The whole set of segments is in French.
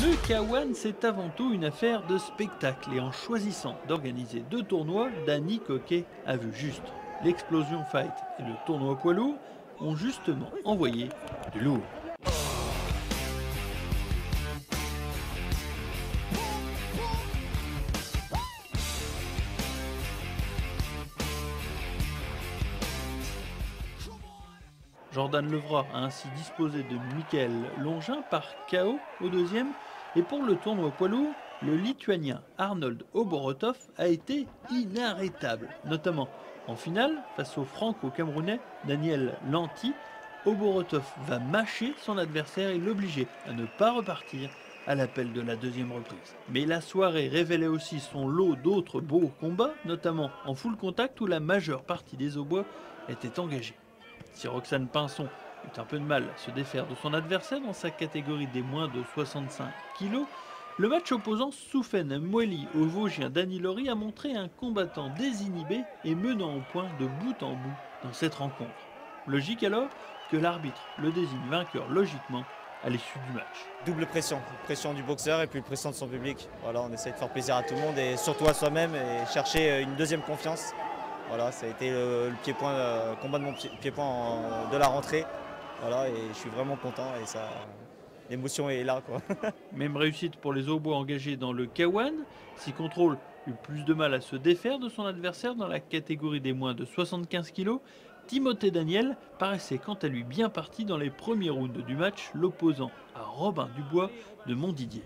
Le K1, c'est avant tout une affaire de spectacle et en choisissant d'organiser 2 tournois, Danny Coquet a vu juste. L'Explosion Fight et le tournoi poids lourd ont justement envoyé du lourd. Jordan Levra a ainsi disposé de Michael Longin par KO au deuxième. Et pour le tournoi poids lourd, le Lituanien Arnold Oborotov a été inarrêtable, notamment en finale face au Franco-Camerounais Daniel Lanty. Oborotov va mâcher son adversaire et l'obliger à ne pas repartir à l'appel de la deuxième reprise. Mais la soirée révélait aussi son lot d'autres beaux combats, notamment en full contact où la majeure partie des Aubois était engagée. Si Roxane Pinson eut un peu de mal à se défaire de son adversaire dans sa catégorie des moins de 65 kg, le match opposant Soufen Moueli au Vosgien Dany Laurie a montré un combattant désinhibé et menant au point de bout en bout dans cette rencontre. Logique alors que l'arbitre le désigne vainqueur logiquement à l'issue du match. Double pression, pression du boxeur et puis pression de son public. Voilà, on essaie de faire plaisir à tout le monde et surtout à soi-même et chercher une deuxième confiance. Voilà, ça a été le pied-point, combat de mon pied-point de la rentrée. Voilà, et je suis vraiment content et ça, l'émotion est là, quoi. Même réussite pour les Aubois engagés dans le K1. Si Contrôle eut plus de mal à se défaire de son adversaire dans la catégorie des moins de 75 kg, Timothée Daniel paraissait quant à lui bien parti dans les premiers rounds du match, l'opposant à Robin Dubois de Montdidier.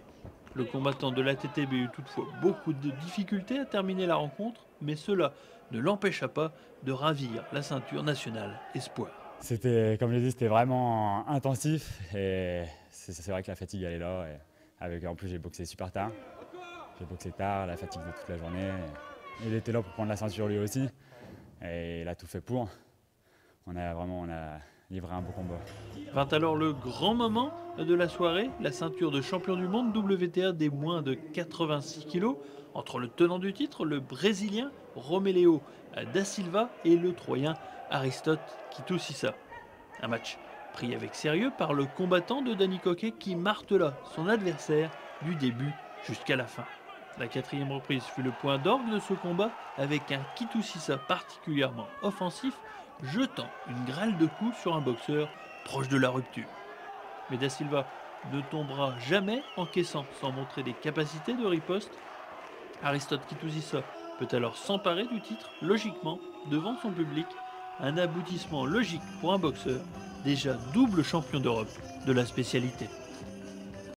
Le combattant de l'ATTB eut toutefois beaucoup de difficultés à terminer la rencontre, mais cela ne l'empêcha pas de ravir la ceinture nationale espoir. C'était, comme je l'ai dit, c'était vraiment intensif et c'est vrai que la fatigue elle est là. En plus j'ai boxé super tard. J'ai boxé tard, la fatigue de toute la journée. Il était là pour prendre la ceinture lui aussi et il a tout fait pour. On a livré un beau combat. Vint alors le grand moment de la soirée, la ceinture de champion du monde WTA des moins de 86 kg entre le tenant du titre, le Brésilien Romeleo da Silva et le Troyen Aristote Kitoussissa. Un match pris avec sérieux par le combattant de Danny Coquet qui martela son adversaire du début jusqu'à la fin. La quatrième reprise fut le point d'orgue de ce combat avec un Kitoussissa particulièrement offensif jetant une grêle de coups sur un boxeur proche de la rupture. Mais Da Silva ne tombera jamais encaissant sans montrer des capacités de riposte. Aristote Kitoussissa peut alors s'emparer du titre logiquement devant son public, un aboutissement logique pour un boxeur déjà double champion d'Europe de la spécialité.